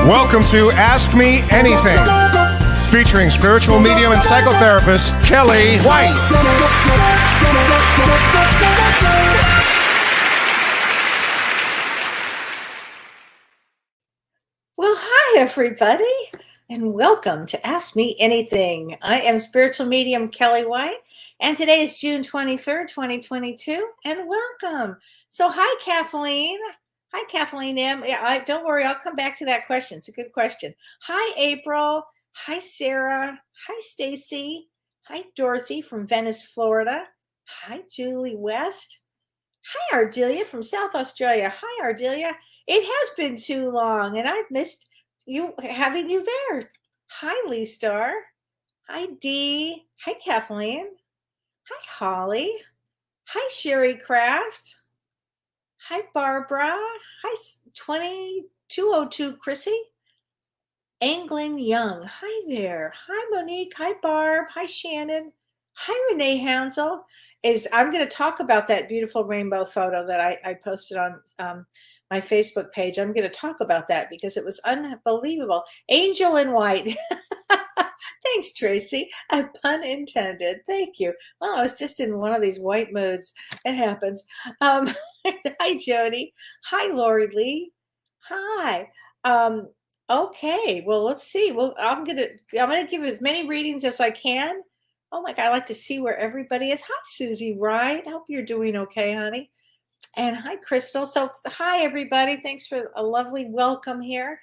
Welcome to Ask Me Anything, featuring spiritual medium and psychotherapist Kellee White. Well, hi, everybody, and welcome to Ask Me Anything. I am spiritual medium Kellee White, and today is June 23rd, 2022, and welcome. So, hi, Kathleen. Hi, Kathleen M. Yeah, don't worry, I'll come back to that question. It's a good question. Hi, April. Hi, Sarah. Hi, Stacy. Hi, Dorothy from Venice, Florida. Hi, Julie West. Hi, Ardelia from South Australia. Hi, Ardelia. It has been too long, and I've missed you having you there. Hi, Lee Star. Hi, Dee. Hi, Kathleen. Hi, Holly. Hi, Sherry Craft. Hi, Barbara. Hi, 2202 Chrissy. Angling Young. Hi there. Hi, Monique. Hi, Barb. Hi, Shannon. Hi, Renee Hansel. I'm going to talk about that beautiful rainbow photo that I posted on my Facebook page. I'm going to talk about that because it was unbelievable. Angel in white. Thanks, Tracy. A pun intended. Thank you. Well, I was just in one of these white moods. It happens. Hi, Jody. Hi, Lori Lee. Hi. Okay. Well, let's see. Well, I'm gonna give as many readings as I can. Oh my God, I like to see where everybody is. Hi, Susie Wright. I hope you're doing okay, honey. And hi, Crystal. So hi, everybody. Thanks for a lovely welcome here.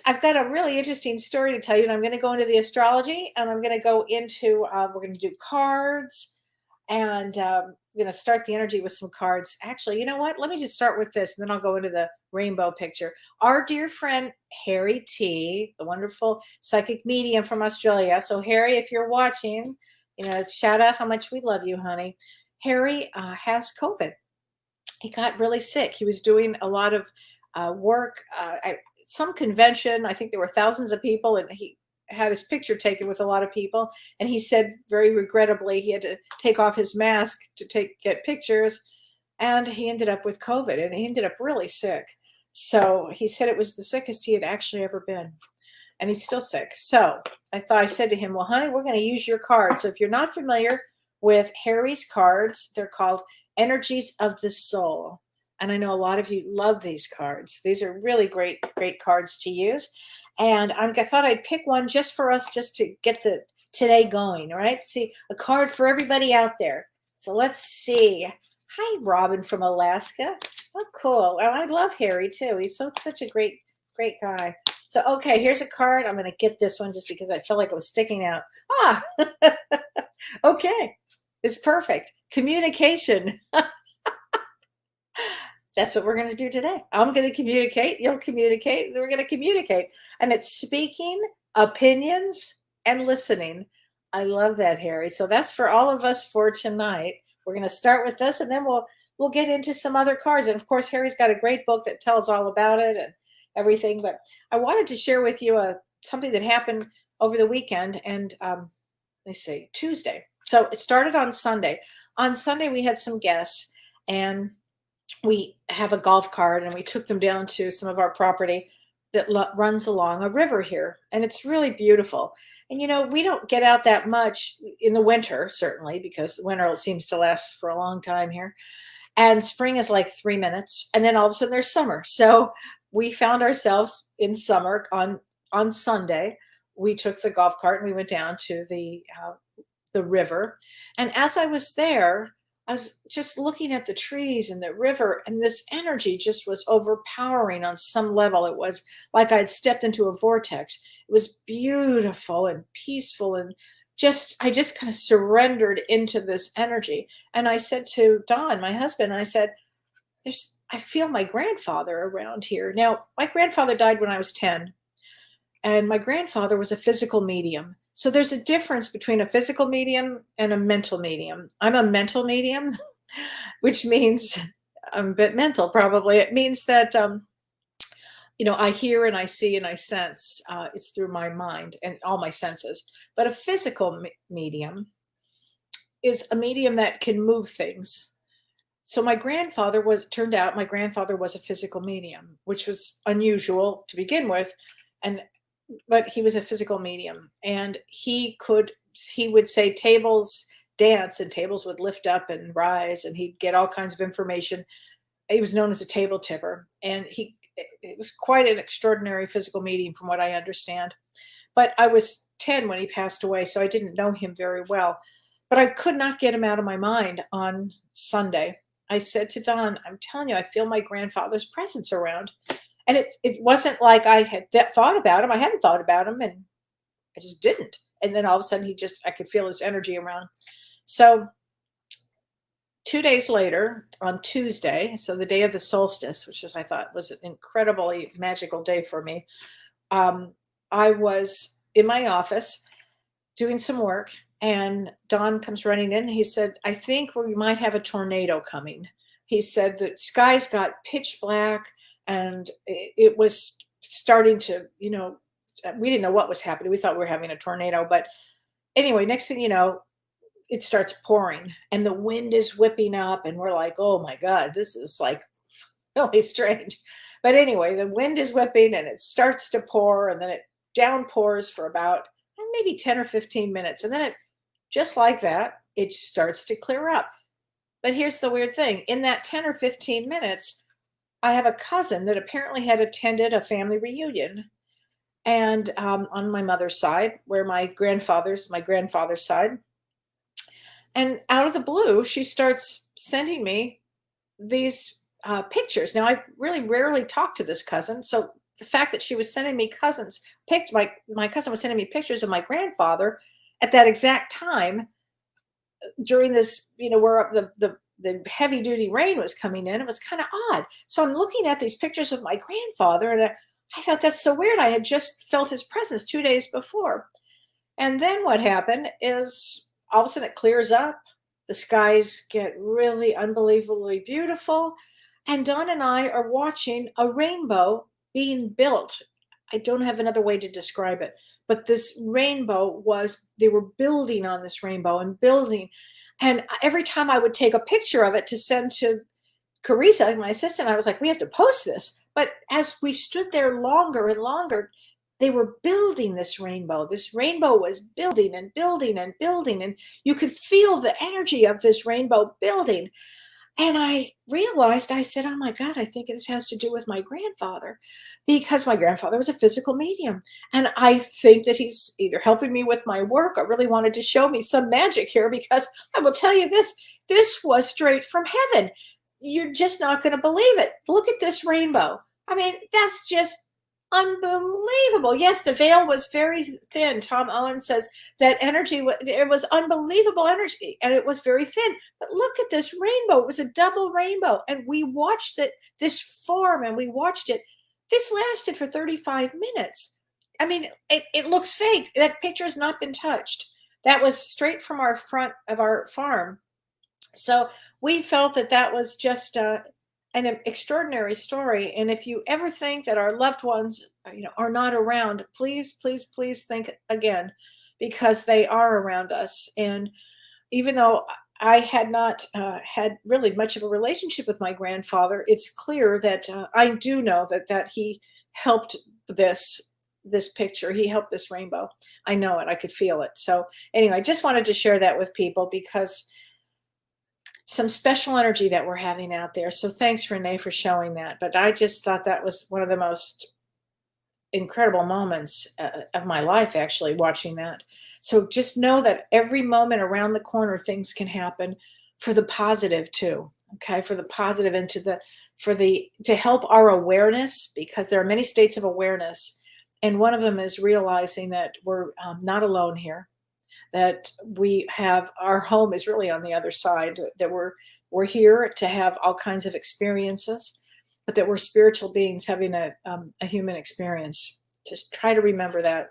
I've got a really interesting story to tell you, and I'm going to go into the astrology, and I'm going to go into, we're going to do cards, and we're going to start the energy with some cards. Actually, you know what? Let me just start with this, and then I'll go into the rainbow picture. Our dear friend, Harry T., the wonderful psychic medium from Australia. So, Harry, if you're watching, shout out how much we love you, honey. Harry has COVID. He got really sick. He was doing a lot of work, some convention. I think there were thousands of people, and he had his picture taken with a lot of people. And he said very regrettably he had to take off his mask to get pictures. And he ended up with COVID, and he ended up really sick. So he said it was the sickest he had actually ever been. And he's still sick. So I said to him, well, honey, we're going to use your cards. So if you're not familiar with Harry's cards, they're called Energies of the Soul. And I know a lot of you love these cards. These are really great, great cards to use. And I thought I'd pick one just for us, just to get the today going. All right. See, a card for everybody out there. So let's see. Hi, Robin from Alaska. Oh, cool. Oh, I love Harry too. He's such a great, great guy. So, okay, here's a card. I'm going to get this one just because I felt like it was sticking out. Okay. It's perfect. Communication. That's what we're going to do today. I'm going to communicate. You'll communicate. We're going to communicate. And it's speaking, opinions, and listening. I love that, Harry. So that's for all of us for tonight. We're going to start with this, and then we'll get into some other cards. And, of course, Harry's got a great book that tells all about it and everything. But I wanted to share with you something that happened over the weekend. And let's see, Tuesday. So it started on Sunday. On Sunday, we had some guests, and we have a golf cart, and we took them down to some of our property that runs along a river here. And it's really beautiful. And, we don't get out that much in the winter, certainly, because winter seems to last for a long time here. And spring is like 3 minutes. And then all of a sudden there's summer. So we found ourselves in summer on Sunday. We took the golf cart and we went down to the river. And as I was there, I was just looking at the trees and the river, and this energy just was overpowering on some level. It was like I'd stepped into a vortex. It was beautiful and peaceful, and I just kind of surrendered into this energy. And I said to Don, my husband, I said, I feel my grandfather around here. Now, my grandfather died when I was 10, and my grandfather was a physical medium. So there's a difference between a physical medium and a mental medium. I'm a mental medium, which means I'm a bit mental probably. It means that, I hear and I see and I sense. It's through my mind and all my senses. But a physical medium is a medium that can move things. So my grandfather turned out my grandfather was a physical medium, which was unusual to begin with. And but he was a physical medium, and he would say tables dance and tables would lift up and rise, and he'd get all kinds of information. He was known as a table tipper, and it was quite an extraordinary physical medium from what I understand. But I was 10 when he passed away, so I didn't know him very well. But I could not get him out of my mind on Sunday. I said to Don, I'm telling you, I feel my grandfather's presence around. And it wasn't like I had thought about him. I hadn't thought about him, and I just didn't. And then all of a sudden, I could feel his energy around. So 2 days later, on Tuesday, so the day of the solstice, which I thought was an incredibly magical day for me, I was in my office doing some work, and Don comes running in. And he said, I think we might have a tornado coming. He said the skies got pitch black, and it was starting to, we didn't know what was happening. We thought we were having a tornado. But anyway, next thing you know, it starts pouring and the wind is whipping up. And we're like, oh my God, this is like really strange. But anyway, the wind is whipping and it starts to pour, and then it downpours for about maybe 10 or 15 minutes. And then just like that, it starts to clear up. But here's the weird thing. In that 10 or 15 minutes, I have a cousin that apparently had attended a family reunion, and on my mother's side, where my grandfather's side. And out of the blue, she starts sending me these pictures. Now, I really rarely talk to this cousin, so the fact that she was sending me my cousin was sending me pictures of my grandfather at that exact time during this, where the heavy duty rain was coming in, it was kind of odd. So I'm looking at these pictures of my grandfather, and I thought, that's so weird. I had just felt his presence 2 days before. And then what happened is all of a sudden it clears up. The skies get really unbelievably beautiful. And Don and I are watching a rainbow being built. I don't have another way to describe it, but this rainbow they were building on this rainbow and building. And every time I would take a picture of it to send to Carissa, my assistant, I was like, we have to post this. But as we stood there longer and longer, they were building this rainbow. This rainbow was building and building and building. And you could feel the energy of this rainbow building. And I realized, I said, oh my God, I think this has to do with my grandfather, because my grandfather was a physical medium. And I think that he's either helping me with my work or really wanted to show me some magic here, because I will tell you this was straight from heaven. You're just not going to believe it. Look at this rainbow. I mean, that's just unbelievable. Yes, the veil was very thin. Tom Owen says that energy, it was unbelievable energy, and it was very thin. But look at this rainbow. It was a double rainbow, and we watched this form, and we watched it. This lasted for 35 minutes. I mean, it looks fake. That picture has not been touched. That was straight from our front of our farm. So we felt that was just an extraordinary story. And if you ever think that our loved ones, are not around, please, please, please think again, because they are around us. And even though I had not had really much of a relationship with my grandfather, it's clear that I do know that he helped this picture. He helped this rainbow. I know it. I could feel it. So anyway, I just wanted to share that with people, because some special energy that we're having out there. So thanks, Renee, for showing that. But I just thought that was one of the most incredible moments of my life, actually, watching that. So just know that every moment around the corner, things can happen for the positive too. Okay, for the positive, and to help our awareness, because there are many states of awareness, and one of them is realizing that we're not alone here. That we have, our home is really on the other side, that we're here to have all kinds of experiences, but that we're spiritual beings having a human experience. Just try to remember that.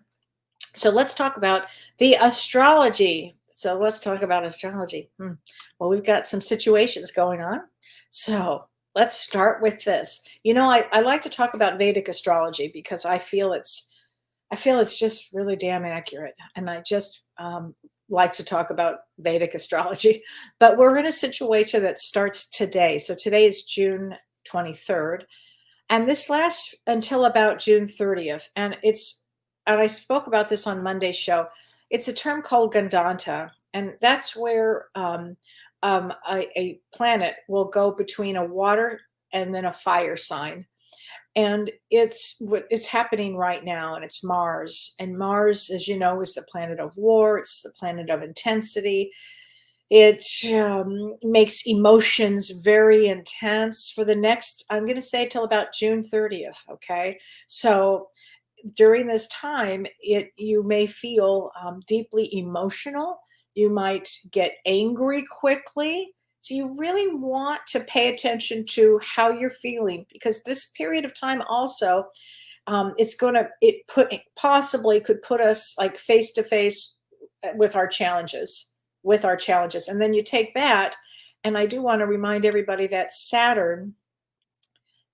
So let's talk about the astrology. So let's talk about astrology. Well, we've got some situations going on. So let's start with this. I like to talk about Vedic astrology, because I feel it's just really damn accurate. And I just like to talk about Vedic astrology, but we're in a situation that starts today. So today is June 23rd, and this lasts until about June 30th. And I spoke about this on Monday's show. It's a term called Gandanta, and that's where a planet will go between a water and then a fire sign. And it's happening right now, and it's Mars. And Mars, as you know, is the planet of war. It's the planet of intensity. It makes emotions very intense for the next, I'm going to say, till about June 30th. Okay, so during this time, you may feel deeply emotional. You might get angry quickly. So you really want to pay attention to how you're feeling, because this period of time also, it possibly could put us like face to face with our challenges, and then you take that. And I do want to remind everybody that Saturn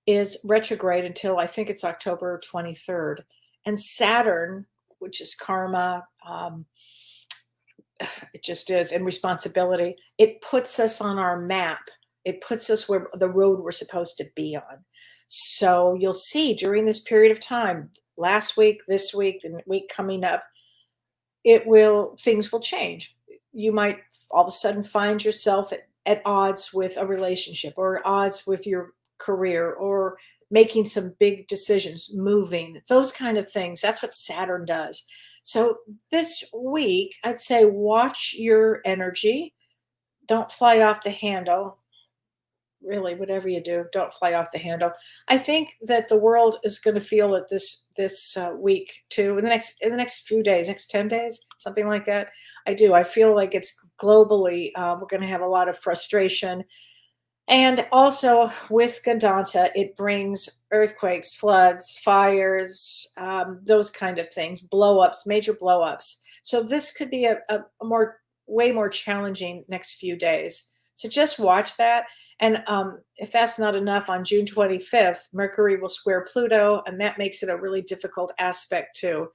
is retrograde until I think it's October 23rd. And Saturn, which is karma, it just is, and responsibility, it puts us on our map. It puts us where the road we're supposed to be on. So you'll see during this period of time, last week, this week, the week coming up, things will change. You might all of a sudden find yourself at odds with a relationship, or odds with your career, or making some big decisions, moving, those kind of things. That's what Saturn does. So this week, I'd say watch your energy. Don't fly off the handle. Really, whatever you do, don't fly off the handle. I think that the world is going to feel it this week too. In the next few days, next 10 days, something like that. I feel like it's globally. We're going to have a lot of frustration. And also with Gandanta, it brings earthquakes, floods, fires, those kind of things, blow-ups, major blow-ups. So this could be a way more challenging next few days. So just watch that. And if that's not enough, on June 25th, Mercury will square Pluto, and that makes it a really difficult aspect too.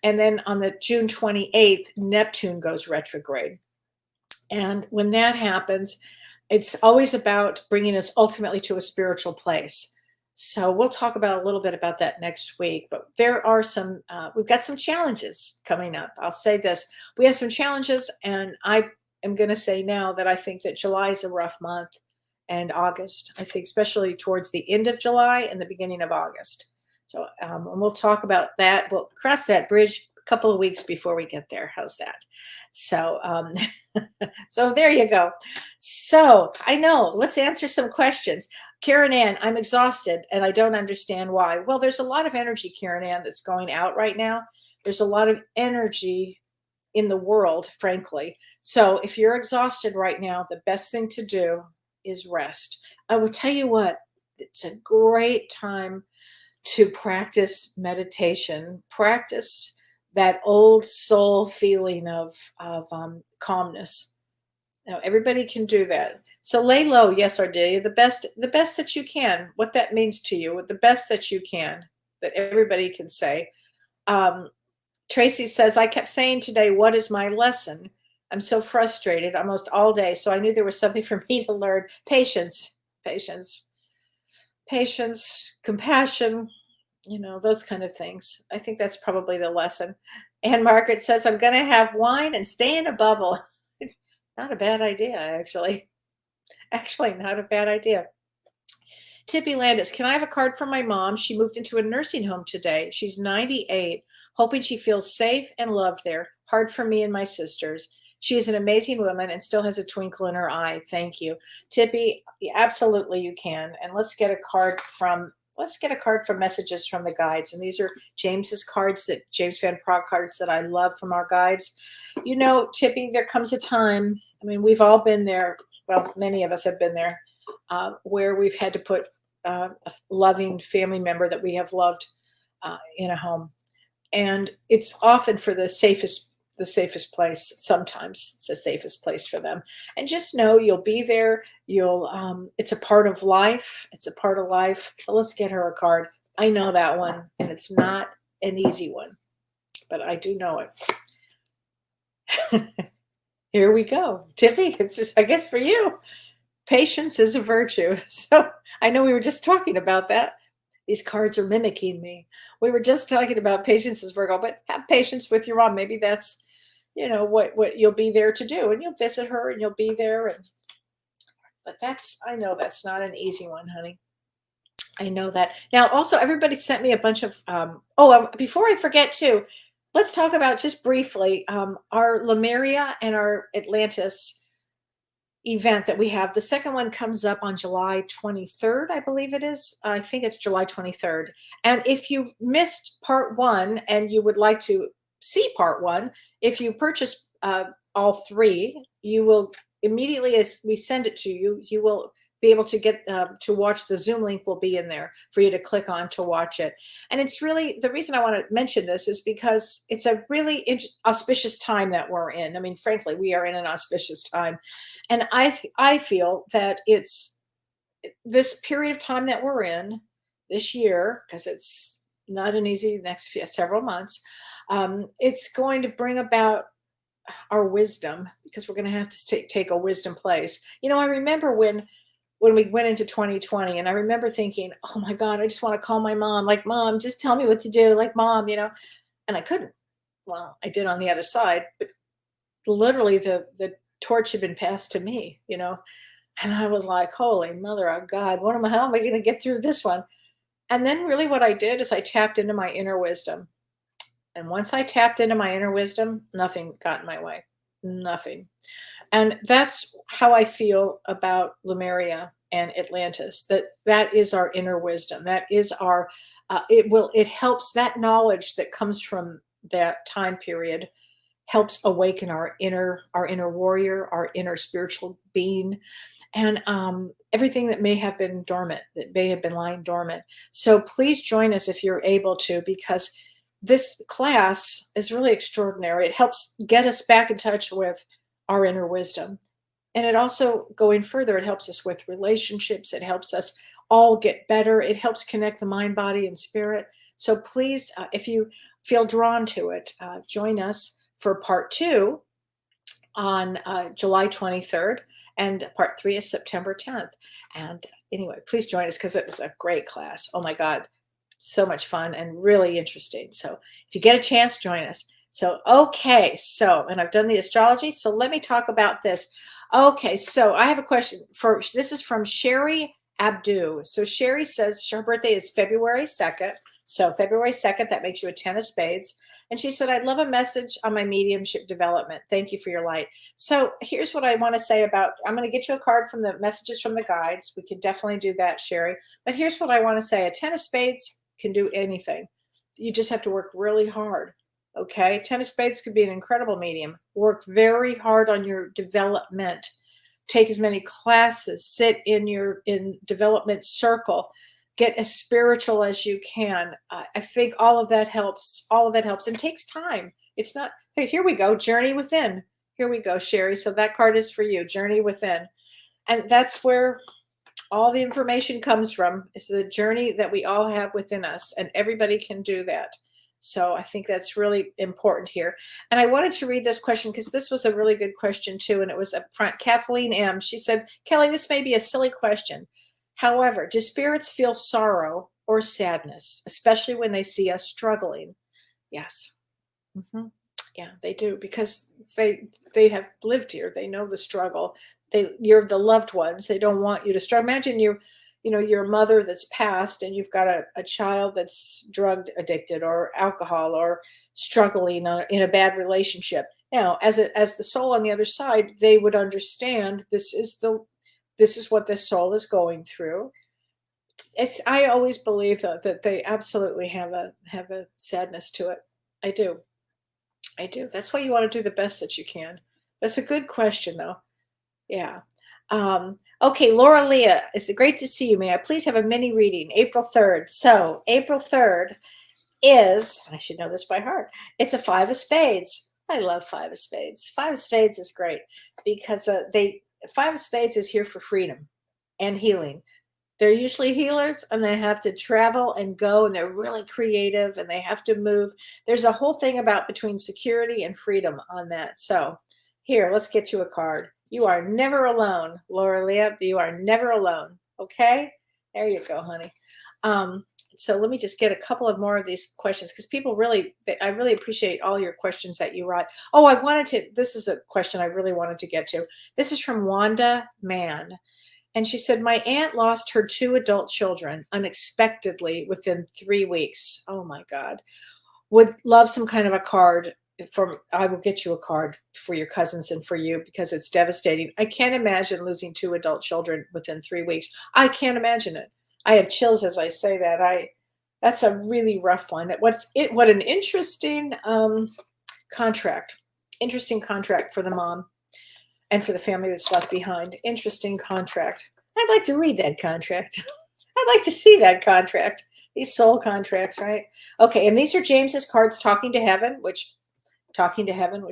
And then on the June 28th, Neptune goes retrograde. And when that happens, it's always about bringing us ultimately to a spiritual place. So we'll talk about a little bit about that next week. But there are we've got some challenges coming up. I'll say this. We have some challenges, and I am going to say now that I think that July is a rough month, and August. I think especially towards the end of July and the beginning of August. So and we'll talk about that. We'll cross that bridge a couple of weeks before we get there. How's that? So so there you go. So I know, let's answer some questions. Karen Ann, I'm exhausted and I don't understand why. Well, there's a lot of energy, Karen Ann, that's going out right now. There's a lot of energy in the world, frankly. So if you're exhausted right now, the best thing to do is rest. I will tell you what, it's a great time to practice meditation, practice that old soul feeling of calmness. Now, everybody can do that. So lay low, yes, Ardelia, the best that you can. What that means to you, the best that you can, that everybody can say. Tracy says, I kept saying today, what is my lesson? I'm so frustrated almost all day. So I knew there was something for me to learn. Patience, compassion, those kind of things. I think that's probably the lesson. And Margaret says, I'm going to have wine and stay in a bubble. Not a bad idea, actually. Actually, not a bad idea. Tippy Landis, can I have a card from my mom? She moved into a nursing home today. She's 98, hoping she feels safe and loved there. Hard for me and my sisters. She is an amazing woman and still has a twinkle in her eye. Thank you. Tippy, absolutely you can. And let's get a card from Messages from the Guides. And these are James's cards, James Van Praagh cards that I love from our guides. Tippy, there comes a time, we've all been there. Well, many of us have been there, where we've had to put a loving family member that we have loved in a home. And it's often for the safest place. Sometimes it's the safest place for them. And just know you'll be there. It's a part of life. But let's get her a card. I know that one, and it's not an easy one, but I do know it. Here we go. Tiffy, it's just, I guess for you, patience is a virtue. So I know we were just talking about that. These cards are mimicking me. We were just talking about patience as Virgo, but have patience with your mom. Maybe that's, what you'll be there to do, and you'll visit her and you'll be there. But I know that's not an easy one, honey. I know that. Now, also, everybody sent me a bunch of, before I forget too, let's talk about just briefly our Lemuria and our Atlantis event that we have. The second one comes up on July 23rd, I believe it is. I think it's July 23rd. And if you missed part one and you would like to see part one, if you purchase all three, you will immediately, as we send it to you, you will be able to get to watch. The Zoom link will be in there for you to click on to watch it. And it's really, the reason I want to mention this is because it's a really auspicious time that we're in. I mean, frankly, we are in an auspicious time. And I feel that it's this period of time that we're in this year, because it's not an easy next several months, it's going to bring about our wisdom, because we're going to have to take a wisdom place. I remember when we went into 2020, and I remember thinking, oh my God, I just want to call my mom, like, Mom, just tell me what to do, like, Mom, and I couldn't. Well, I did on the other side, but literally the torch had been passed to me, and I was like, holy mother of God, how am I going to get through this one? And then really what I did is I tapped into my inner wisdom. And once I tapped into my inner wisdom, nothing got in my way. Nothing. And that's how I feel about Lemuria and Atlantis. That is our inner wisdom. That is our, it helps, that knowledge that comes from that time period helps awaken our inner warrior, our inner spiritual being, and everything that may have been dormant, that may have been lying dormant. So please join us if you're able to, because this class is really extraordinary. It helps get us back in touch with our inner wisdom. And it also, going further, it helps us with relationships. It helps us all get better. It helps connect the mind, body, and spirit. So please, if you feel drawn to it, join us for part 2 on July 23rd, and part 3 is September 10th. And anyway, please join us, because it was a great class. Oh my God, so much fun and really interesting. So if you get a chance, join us. So, okay, and I've done the astrology, so let me talk about this. Okay, so I have a question. This is from Sherry Abdu. So Sherry says her birthday is February 2nd. So February 2nd, that makes you a 10 of spades. And she said, I'd love a message on my mediumship development. Thank you for your light. So here's what I want to say about, I'm going to get you a card from the messages from the guides. We can definitely do that, Sherry. But here's what I want to say. A 10 of spades can do anything. You just have to work really hard. Okay, 10 of spades could be an incredible medium. Work very hard on your development. Take as many classes. Sit in development circle. Get as spiritual as you can. I think all of that helps. All of that helps, and takes time. It's not. Hey, here we go. Journey within. Here we go, Sherry. So that card is for you. Journey within, and that's where all the information comes from. Is the journey that we all have within us, and everybody can do that. So I think that's really important here. And I wanted to read this question because this was a really good question too. And it was up front. Kathleen M. She said, Kellee, this may be a silly question. However, do spirits feel sorrow or sadness, especially when they see us struggling? Yes. Mm-hmm. Yeah, they do, because they have lived here. They know the struggle. You're the loved ones. They don't want you to struggle. Imagine you're a mother that's passed and you've got a child that's drug addicted or alcohol or struggling in a bad relationship. Now, as the soul on the other side, they would understand this is what this soul is going through. I always believe though that they absolutely have a sadness to it. I do. That's why you want to do the best that you can. That's a good question though. Yeah. Okay, Laura Leah, it's great to see you. May I please have a mini reading, April 3rd. So April 3rd is, I should know this by heart, it's a 5 of spades. I love 5 of spades. 5 of spades is great because 5 of spades is here for freedom and healing. They're usually healers, and they have to travel and go, and they're really creative, and they have to move. There's a whole thing about between security and freedom on that. So here, let's get you a card. You are never alone, Laura Leah. You are never alone. Okay? There you go, honey. So let me just get a couple of more of these questions, because people really, I really appreciate all your questions that you write. Oh, this is a question I really wanted to get to. This is from Wanda Mann. And she said, my aunt lost her 2 adult children unexpectedly within 3 weeks. Oh my God. Would love some kind of a card I will get you a card for your cousins and for you, because it's devastating. I can't imagine losing 2 adult children within 3 weeks. I can't imagine it. I have chills as I say that. That's a really rough one. What an interesting contract. Interesting contract for the mom and for the family that's left behind. Interesting contract. I'd like to read that contract. I'd like to see that contract. These soul contracts, right? Okay, and these are James's cards, Talking to Heaven, which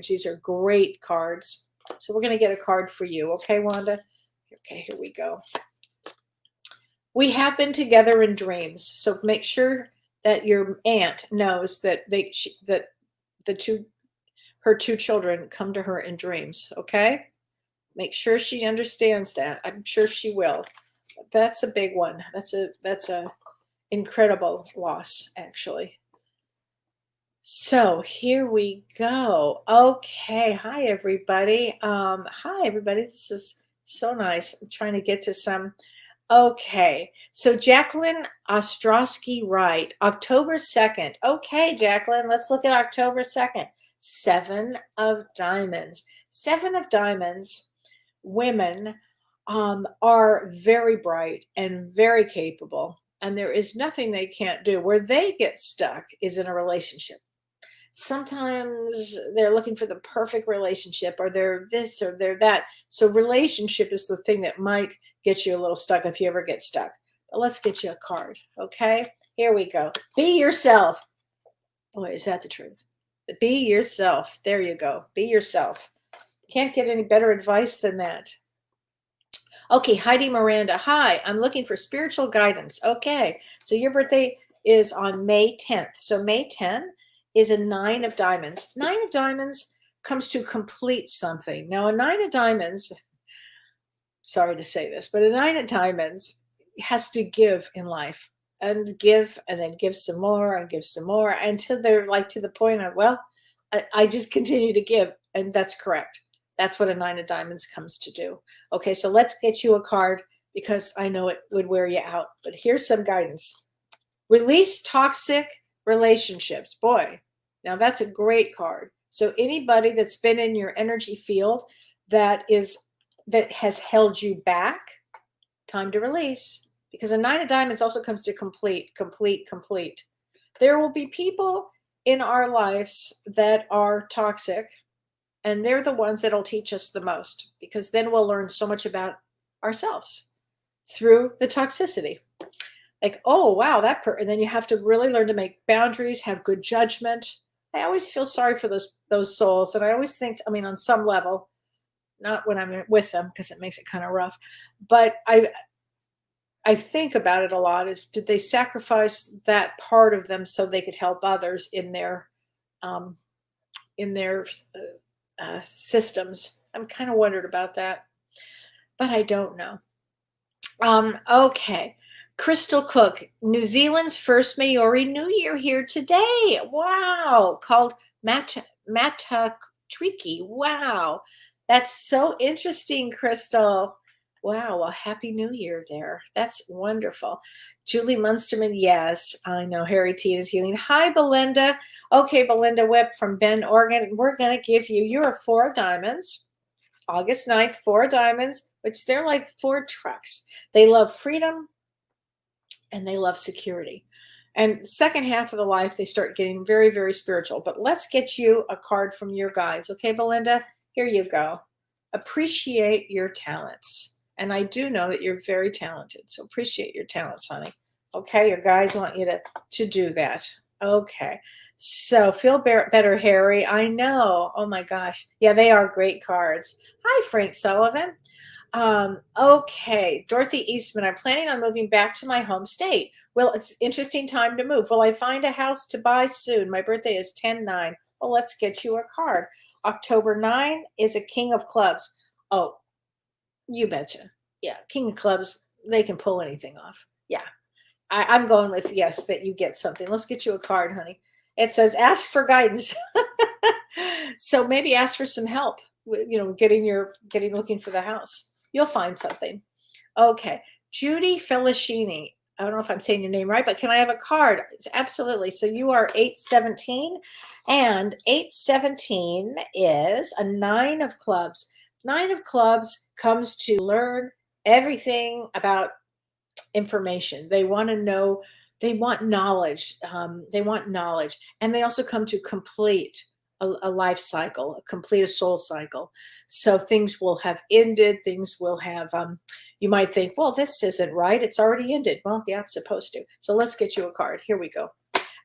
these are great cards. So we're going to get a card for you. Okay, Wanda? Okay, here we go. We have been together in dreams. So make sure that your aunt knows that her 2 children come to her in dreams. Okay? Make sure she understands that. I'm sure she will. That's a big one. That's a incredible loss, actually. So here we go. Okay. Hi, everybody. Hi, everybody. This is so nice. I'm trying to get to some. Okay. So Jacqueline Ostrowski Wright, October 2nd. Okay, Jacqueline, let's look at October 2nd. 7 of Diamonds. 7 of Diamonds. Women are very bright and very capable, and there is nothing they can't do. Where they get stuck is in a relationship. Sometimes they're looking for the perfect relationship, or they're this or they're that. So relationship is the thing that might get you a little stuck if you ever get stuck. But let's get you a card. Okay, here we go. Be yourself. Boy, is that the truth. Be yourself. There you go. Be yourself. Can't get any better advice than that. Okay, Heidi Miranda. Hi, I'm looking for spiritual guidance. Okay, so your birthday is on May 10th. So May 10 is a 9 of Diamonds. 9 of Diamonds comes to complete something. Now, a 9 of Diamonds, sorry to say this, but a 9 of Diamonds has to give in life, and give, and then give some more, and give some more, until they're like to the point of, well, I just continue to give, and that's correct. That's what a 9 of Diamonds comes to do. Okay, so let's get you a card, because I know it would wear you out. But here's some guidance. Release toxic relationships. Boy, now that's a great card. So anybody that's been in your energy field that has held you back, time to release. Because a 9 of Diamonds also comes to complete. There will be people in our lives that are toxic, and they're the ones that'll teach us the most, because then we'll learn so much about ourselves through the toxicity. Like, oh, wow, and then you have to really learn to make boundaries, have good judgment. I always feel sorry for those souls. And I always think, I mean, on some level, not when I'm with them, because it makes it kind of rough, but I think about it a lot. Did they sacrifice that part of them so they could help others in their systems? I'm kind of wondered about that, but I don't know. Okay. Crystal Cook, New Zealand's first Maori New Year here today. Wow. Called Matatriki. Wow. That's so interesting, Crystal. Wow. Well, Happy New Year there. That's wonderful. Julie Munsterman. Yes, I know. Harry T is healing. Hi, Belinda. Okay, Belinda Webb from Bend, Oregon. We're going to give you're a 4 of Diamonds. August 9th, 4 of Diamonds, which they're like 4 trucks. They love freedom and they love security. And the second half of the life, they start getting very, very spiritual. But let's get you a card from your guides. Okay, Belinda? Here you go. Appreciate your talents. And I do know that you're very talented. So appreciate your talents, honey. Okay, your guides want you to do that. Okay. So feel better, Harry. I know. Oh my gosh. Yeah, they are great cards. Hi, Frank Sullivan. Okay, Dorothy Eastman, I'm planning on moving back to my home state. Well, it's interesting time to move. Will I find a house to buy soon? My birthday is 10/9. Well, let's get you a card. October 9 is a king of clubs. Oh, you betcha. Yeah, king of clubs, they can pull anything off. Yeah. I'm going with yes, that you get something. Let's get you a card, honey. It says ask for guidance. So maybe ask for some help with, getting looking for the house. You'll find something. Okay. Judy Felicini. I don't know if I'm saying your name right, but can I have a card? Absolutely. So you are 817, and 817 is a nine of clubs. Nine of clubs comes to learn everything about information. They want to know, they want knowledge. And they also come to complete a life cycle, complete a soul cycle. So things will have ended, things will have, you might think, well, this isn't right. It's already ended. Well, yeah, it's supposed to. So let's get you a card. Here we go.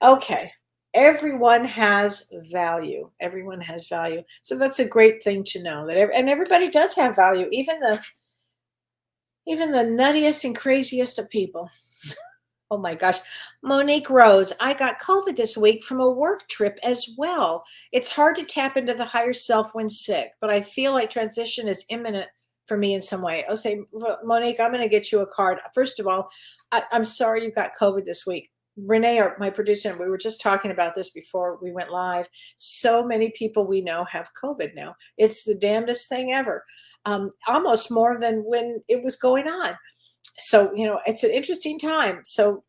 Okay. Everyone has value. Everyone has value. So that's a great thing to know that, and everybody does have value, even the nuttiest and craziest of people. Oh my gosh. Monique Rose, I got COVID this week from a work trip as well. It's hard to tap into the higher self when sick, but I feel like transition is imminent for me in some way. I'll say, Monique, I'm going to get you a card. First of all, I'm sorry you got COVID this week. Renee, my producer, and we were just talking about this before we went live. So many people we know have COVID now. It's the damnedest thing ever. Almost more than when it was going on. So, it's an interesting time. So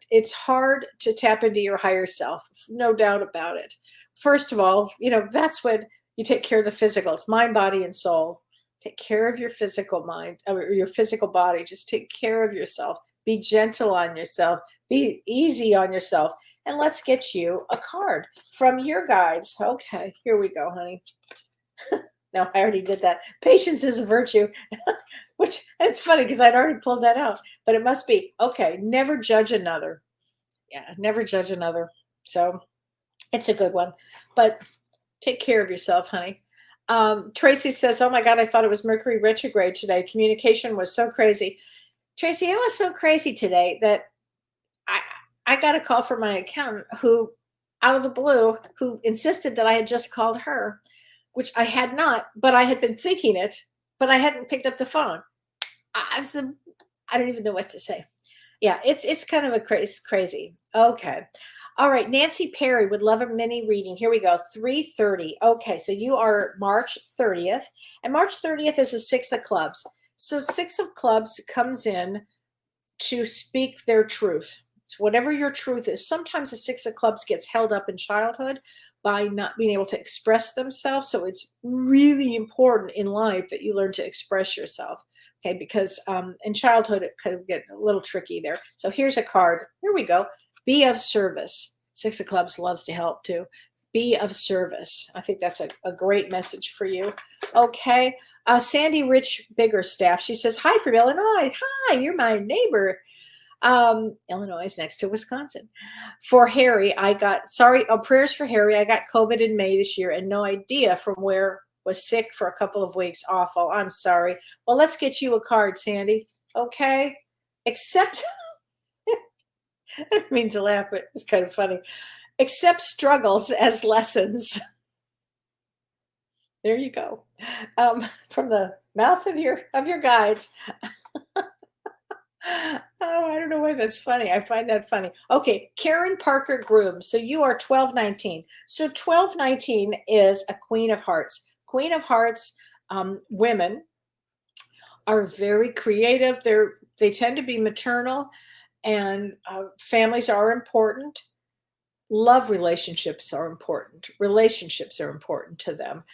it's hard to tap into your higher self, no doubt about it. First of all, that's when you take care of the physical. It's mind, body, and soul. Take care of your physical mind, or your physical body. Just take care of yourself. Be gentle on yourself. Be easy on yourself. And let's get you a card from your guides. Okay, here we go, honey. No, I already did that. Patience is a virtue, which it's funny because I'd already pulled that out, but it must be. Okay, never judge another. Yeah, never judge another. So it's a good one, but take care of yourself, honey. Tracy says, oh my God, I thought it was Mercury retrograde today. Communication was so crazy. Tracy, it was so crazy today that I got a call from my accountant who, out of the blue, who insisted that I had just called her, which I had not, but I had been thinking it, but I hadn't picked up the phone. I don't even know what to say. Yeah, it's kind of a crazy. Okay. All right. Nancy Perry would love a mini reading. Here we go. 3:30. Okay. So you are March 30th, and March 30th is a six of clubs. So six of clubs comes in to speak their truth. So whatever your truth is, sometimes the six of clubs gets held up in childhood by not being able to express themselves. So it's really important in life that you learn to express yourself. Okay, because in childhood it kind of get a little tricky there. So here's a card. Here we go. Be of service. Six of clubs loves to help too. Be of service. I think that's a great message for you. Okay. Sandy Rich Biggerstaff. She says, hi from Illinois. Hi, you're my neighbor. Illinois is next to Wisconsin. For Harry, prayers for Harry. I got COVID in May this year and no idea from where. Was sick for a couple of weeks. Awful. I'm sorry. Well, let's get you a card, Sandy. Okay. Accept. I didn't mean to laugh, but it's kind of funny. Accept struggles as lessons. There you go. From the mouth of your guides. Oh, I don't know why that's funny. I find that funny. Okay, Karen Parker Groom. So you are 1219. So 1219 is a Queen of Hearts. Queen of Hearts women are very creative. They tend to be maternal, and families are important. Love relationships are important. Relationships are important to them.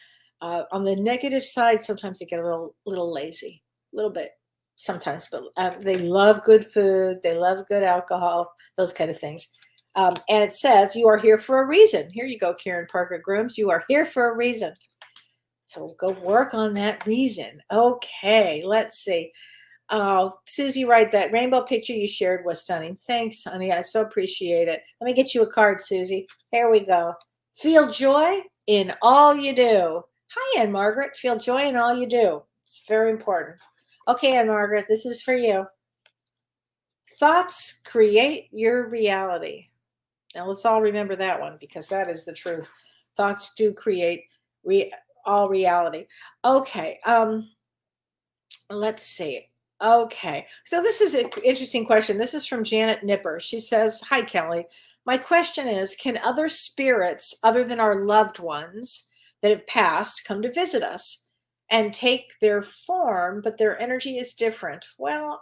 On the negative side, sometimes they get a little lazy, a little bit. Sometimes, but they love good food. They love good alcohol, those kind of things. And it says, you are here for a reason. Here you go, Karen Parker Grooms. You are here for a reason. So go work on that reason. Okay, let's see. Susie, right, that rainbow picture you shared was stunning. Thanks, honey. I so appreciate it. Let me get you a card, Susie. Here we go. Feel joy in all you do. Hi, Ann Margaret. Feel joy in all you do. It's very important. Okay, Anne Margaret, this is for you. Thoughts create your reality. Now let's all remember that one because that is the truth. Thoughts do create all reality. Okay, let's see. Okay, so this is an interesting question. This is from Janet Nipper. She says, "Hi, Kelly. My question is, can other spirits other than our loved ones that have passed come to visit us and take their form, but their energy is different?" Well,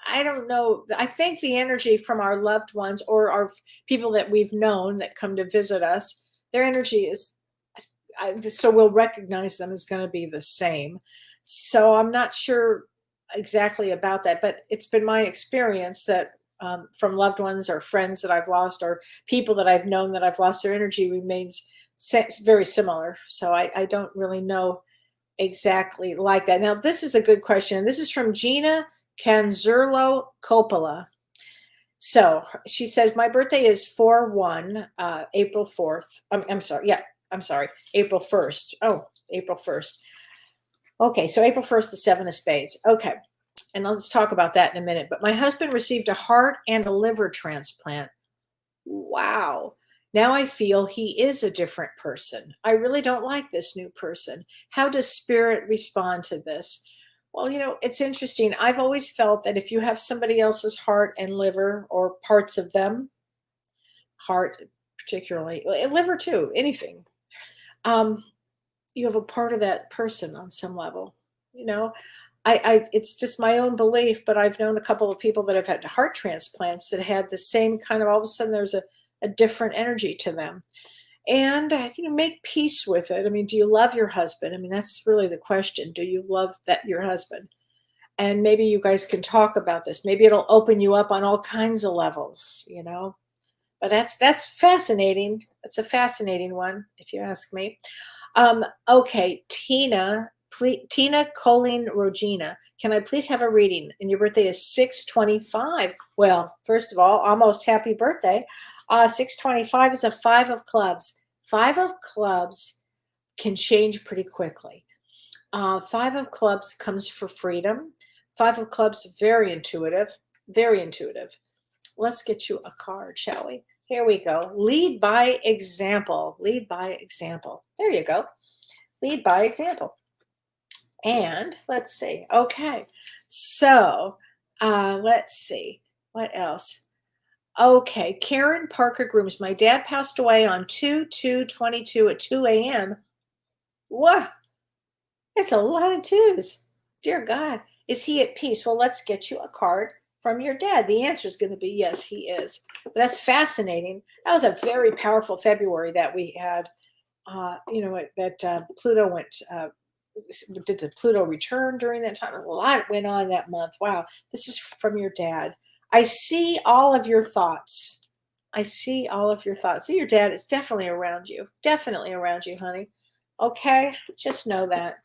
I don't know. I think the energy from our loved ones or our people that we've known that come to visit us, their energy is, so we'll recognize them as going to be the same. So I'm not sure exactly about that, but it's been my experience that from loved ones or friends that I've lost or people that I've known that I've lost, their energy remains very similar. So I don't really know exactly like that. Now, this is a good question. This is from Gina Canzurlo Coppola. So she says, my birthday is 4/1, April 4th. I'm sorry. Yeah, I'm sorry. April 1st. Oh, April 1st. Okay, so April 1st, the seven of spades. Okay, and let's talk about that in a minute. But my husband received a heart and a liver transplant. Wow. Now I feel he is a different person. I really don't like this new person. How does spirit respond to this? Well, it's interesting. I've always felt that if you have somebody else's heart and liver or parts of them, heart particularly, liver too, anything, um, you have a part of that person on some level. You know, it's just my own belief, but I've known a couple of people that have had heart transplants that had the same kind of, all of a sudden there's a different energy to them. And make peace with it. I mean, do you love your husband? I mean, that's really the question. Do you love your husband? And maybe you guys can talk about this. Maybe it'll open you up on all kinds of levels. But that's fascinating. It's a fascinating one, if you ask me. Okay, Tina Colleen Rogina, can I please have a reading? And your birthday is 6/25. Well, first of all, almost happy birthday. 6/25 is a five of clubs. Five of clubs can change pretty quickly. Five of clubs comes for freedom. Five of clubs, very intuitive, very intuitive. Let's get you a card, shall we? Here we go. Lead by example. Lead by example. There you go. Lead by example. And let's see. Okay. So let's see. What else? Okay. Karen Parker Grooms. My dad passed away on 2/2/22 at 2 a.m. What? It's a lot of twos. Dear God. Is he at peace? Well, let's get you a card from your dad. The answer is going to be yes, he is. But that's fascinating. That was a very powerful February that we had. That Pluto went. Did the Pluto return during that time? A lot went on that month. Wow, this is from your dad. I see all of your thoughts. I see all of your thoughts. See, your dad is definitely around you. Definitely around you, honey. Okay, just know that.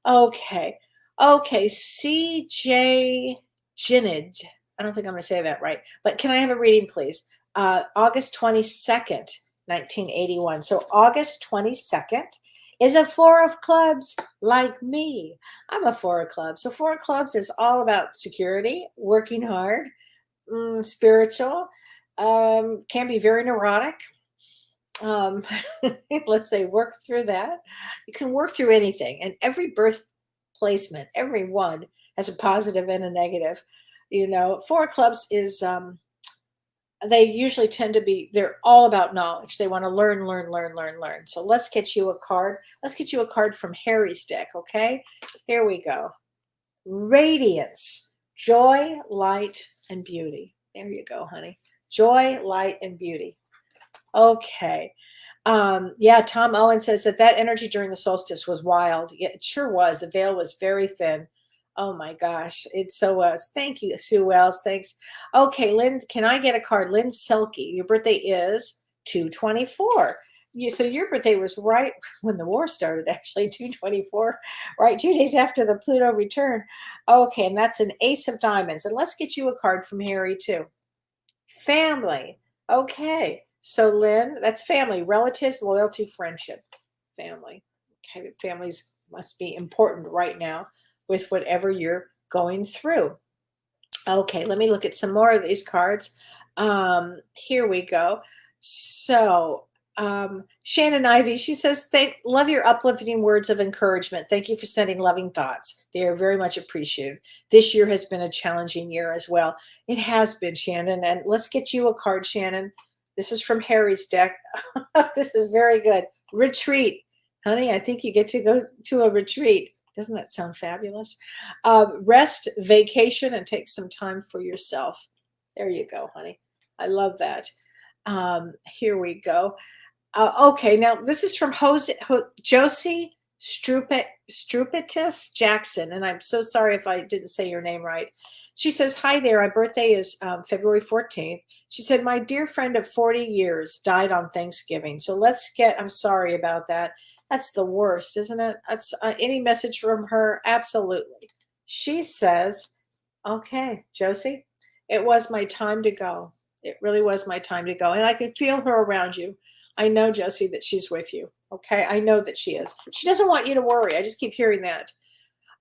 Okay. Okay, CJ Ginnage. I don't think I'm going to say that right, but can I have a reading, please? August 22nd, 1981. So August 22nd is a four of clubs like me. I'm a four of clubs. So four of clubs is all about security, working hard, spiritual, can be very neurotic. Let's say work through that. You can work through anything, and every birth placement, every one has a positive and a negative. Four of clubs is they usually tend to be, they're all about knowledge. They want to learn, learn, learn, learn, learn. So let's get you a card. Let's get you a card from Harry's deck, okay? Here we go. Radiance, joy, light, and beauty. There you go, honey. Joy, light, and beauty. Okay. Yeah, Tom Owen says that energy during the solstice was wild. Yeah, it sure was. The veil was very thin. Oh my gosh, it so was. Thank you, Sue Wells. Thanks. Okay, Lynn, can I get a card? Lynn Selke, your birthday is 2/24. So your birthday was right when the war started, actually, 2/24, right? 2 days after the Pluto return. Okay, and that's an ace of diamonds. And let's get you a card from Harry, too. Family. Okay. So Lynn, that's family, relatives, loyalty, friendship, family. Okay, families must be important right now. with whatever you're going through. Okay, let me look at some more of these cards. Here we go. So, Shannon Ivy, she says, love your uplifting words of encouragement. Thank you for sending loving thoughts. They are very much appreciated. This year has been a challenging year as well. It has been, Shannon. And let's get you a card, Shannon. This is from Harry's deck. This is very good. Retreat. Honey, I think you get to go to a retreat. Doesn't that sound fabulous? Rest, vacation, and take some time for yourself. There you go, honey. I love that. Here we go. Okay, now this is from Josie Strupitis Jackson, and I'm so sorry if I didn't say your name right. She says, hi there, my birthday is February 14th. She said, my dear friend of 40 years died on Thanksgiving. So I'm sorry about that. That's the worst, isn't it? That's any message from her? Absolutely. She says, okay, Josie, it was my time to go. It really was my time to go. And I can feel her around you. I know, Josie, that she's with you. Okay. I know that she is. She doesn't want you to worry. I just keep hearing that.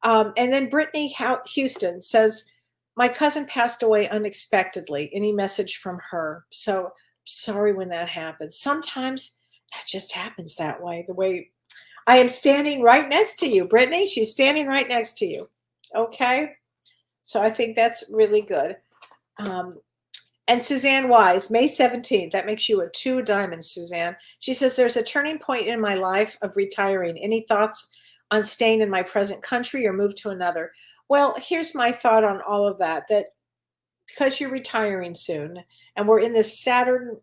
And then Brittany Houston says, my cousin passed away unexpectedly. Any message from her? So sorry when that happens. Sometimes that just happens that way. The way I am standing right next to you, Brittany. She's standing right next to you. Okay. So I think that's really good. And Suzanne Wise, May 17th, that makes you a 2 diamonds, Suzanne. She says, there's a turning point in my life of retiring. Any thoughts on staying in my present country or move to another? Well, here's my thought on all of that because you're retiring soon and we're in this Saturn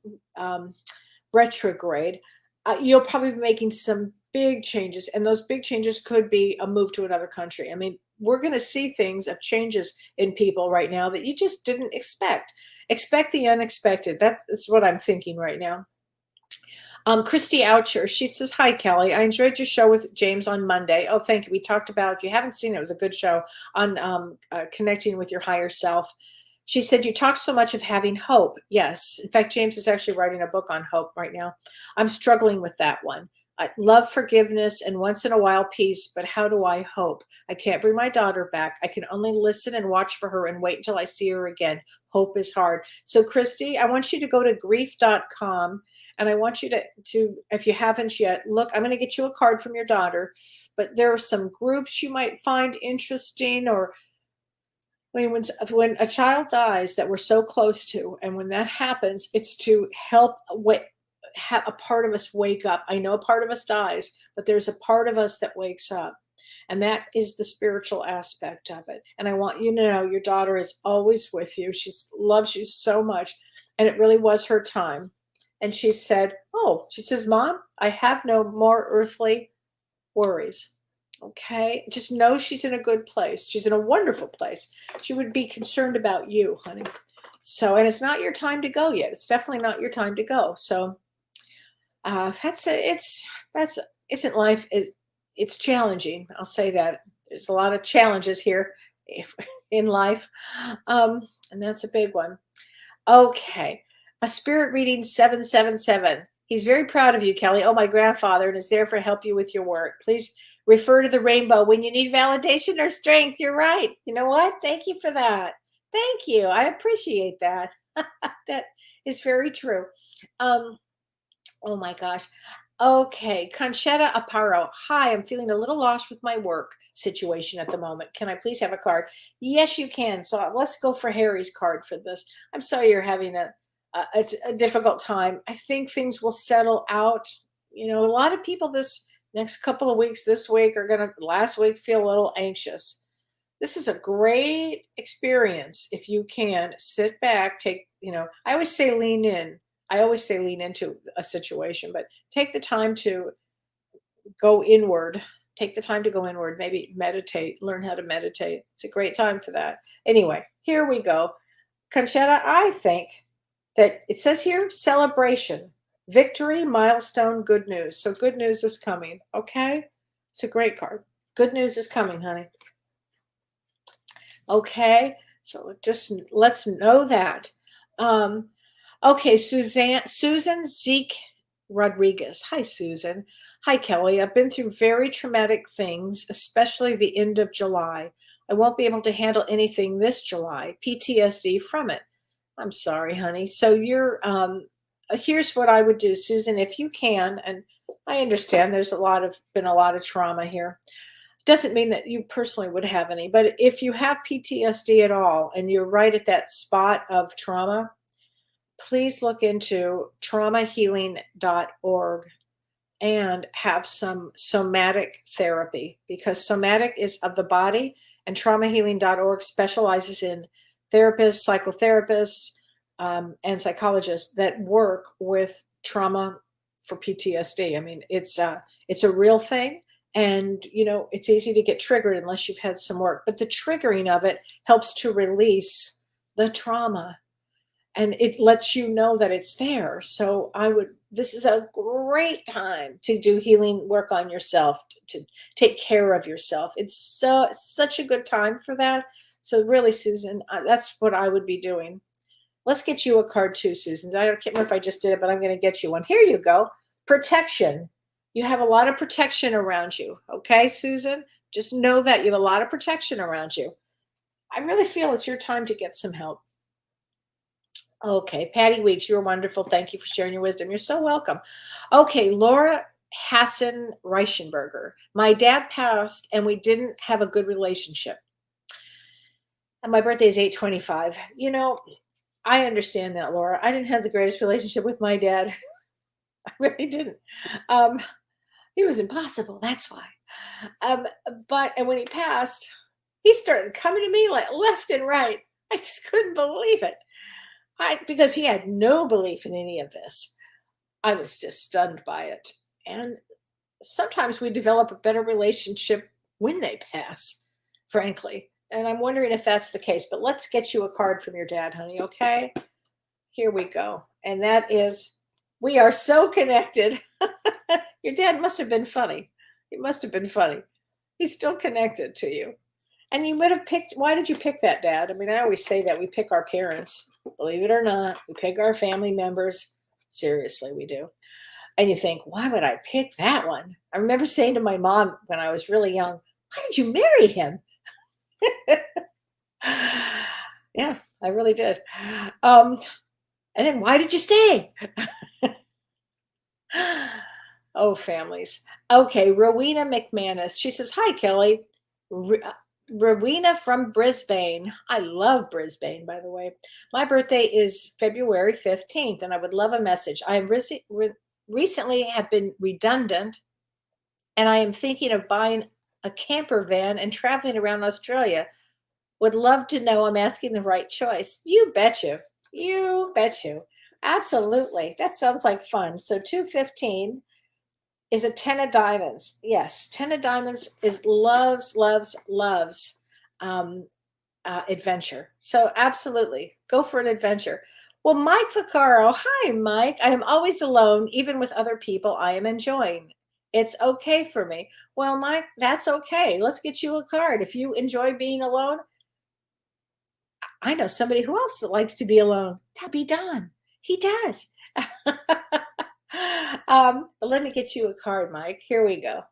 retrograde, you'll probably be making some big changes. And those big changes could be a move to another country. I mean, we're going to see things of changes in people right now that you just didn't expect. Expect the unexpected. That's what I'm thinking right now. Christy Oucher, she says, hi, Kelly. I enjoyed your show with James on Monday. Oh, thank you. We talked about, if you haven't seen it, it was a good show on connecting with your higher self. She said, you talk so much of having hope. Yes. In fact, James is actually writing a book on hope right now. I'm struggling with that one. I love forgiveness and once in a while peace, but how do I hope? I can't bring my daughter back. I can only listen and watch for her and wait until I see her again. Hope is hard. So Christy, I want you to go to grief.com and I want you to, if you haven't yet, look, I'm going to get you a card from your daughter, but there are some groups you might find interesting, or when a child dies that we're so close to, and when that happens, it's to help a part of us wake up. I know a part of us dies, but there's a part of us that wakes up. And that is the spiritual aspect of it. And I want you to know your daughter is always with you. She loves you so much. And it really was her time. And she said, she says, Mom, I have no more earthly worries. Okay. Just know she's in a good place. She's in a wonderful place. She would be concerned about you, honey. So, and it's not your time to go yet. It's definitely not your time to go. So, isn't life it's challenging. I'll say that there's a lot of challenges here in life. And that's a big one. Okay. A spirit reading 777. He's very proud of you, Kelly. Oh, my grandfather, and is there for help you with your work. Please refer to the rainbow when you need validation or strength. You're right. You know what? Thank you for that. Thank you. I appreciate that. That is very true. Oh my gosh. Okay. Conchetta Aparo. Hi, I'm feeling a little lost with my work situation at the moment. Can I please have a card? Yes, you can. So let's go for Harry's card for this. I'm sorry you're having a difficult time. I think things will settle out. You know, a lot of people this next couple of weeks, this week, are going to last week feel a little anxious. This is a great experience. If you can sit back, I always say lean in. I always say lean into a situation, but take the time to go inward. Take the time to go inward. Maybe meditate, learn how to meditate. It's a great time for that. Anyway, here we go. Conchetta, I think that it says here, celebration, victory, milestone, good news. So good news is coming, okay? It's a great card. Good news is coming, honey. Okay, so just let's know that. Okay, Susan Zeke Rodriguez. Hi, Susan. Hi, Kelly. I've been through very traumatic things, especially the end of July. I won't be able to handle anything this July. PTSD from it. I'm sorry, honey. So here's what I would do, Susan, if you can, and I understand there's been a lot of trauma here. Doesn't mean that you personally would have any, but if you have PTSD at all and you're right at that spot of trauma, please look into traumahealing.org and have some somatic therapy, because somatic is of the body, and traumahealing.org specializes in therapists, psychotherapists, and psychologists that work with trauma for PTSD. I mean, it's a real thing, and it's easy to get triggered unless you've had some work. But the triggering of it helps to release the trauma, and it lets you know that it's there. So this is a great time to do healing work on yourself, to take care of yourself. It's such a good time for that. So really, Susan, that's what I would be doing. Let's get you a card too, Susan. I can't remember if I just did it, but I'm going to get you one. Here you go. Protection. You have a lot of protection around you. Okay, Susan? Just know that you have a lot of protection around you. I really feel it's your time to get some help. Okay, Patty Weeks, you're wonderful. Thank you for sharing your wisdom. You're so welcome. Okay, Laura Hassan Reichenberger. My dad passed and we didn't have a good relationship. And my birthday is 8/25. I understand that, Laura. I didn't have the greatest relationship with my dad. I really didn't. He was impossible. That's why. And when he passed, he started coming to me like left and right. I just couldn't believe it. Because he had no belief in any of this. I was just stunned by it. And sometimes we develop a better relationship when they pass, frankly. And I'm wondering if that's the case. But let's get you a card from your dad, honey, okay? Here we go. And that is, we are so connected. Your dad must have been funny. He must have been funny. He's still connected to you. And you would have picked, why did you pick that, Dad? I mean, I always say that we pick our parents. Believe it or not, we pick our family members. Seriously, we do. And you think, why would I pick that one? I remember saying to my mom when I was really young, why did you marry him? Yeah, I really did. And then why did you stay? Oh, families. Okay, Rowena McManus. She says, hi, Kelly. Rowena from Brisbane. I love Brisbane, by the way. My birthday is February 15th, and I would love a message. I am recently have been redundant, and I am thinking of buying a camper van and traveling around Australia. Would love to know I'm asking the right choice. You bet you. You bet you. Absolutely. That sounds like fun. So 215 is a 10 of diamonds. Yes, 10 of diamonds is loves adventure. So absolutely, go for an adventure. Well, Mike Vaccaro, hi, Mike. I am always alone, even with other people I am enjoying. It's okay for me. Well, Mike, that's okay. Let's get you a card. If you enjoy being alone, I know somebody who else likes to be alone. That'd be Don. He does. But let me get you a card, Mike. Here we go.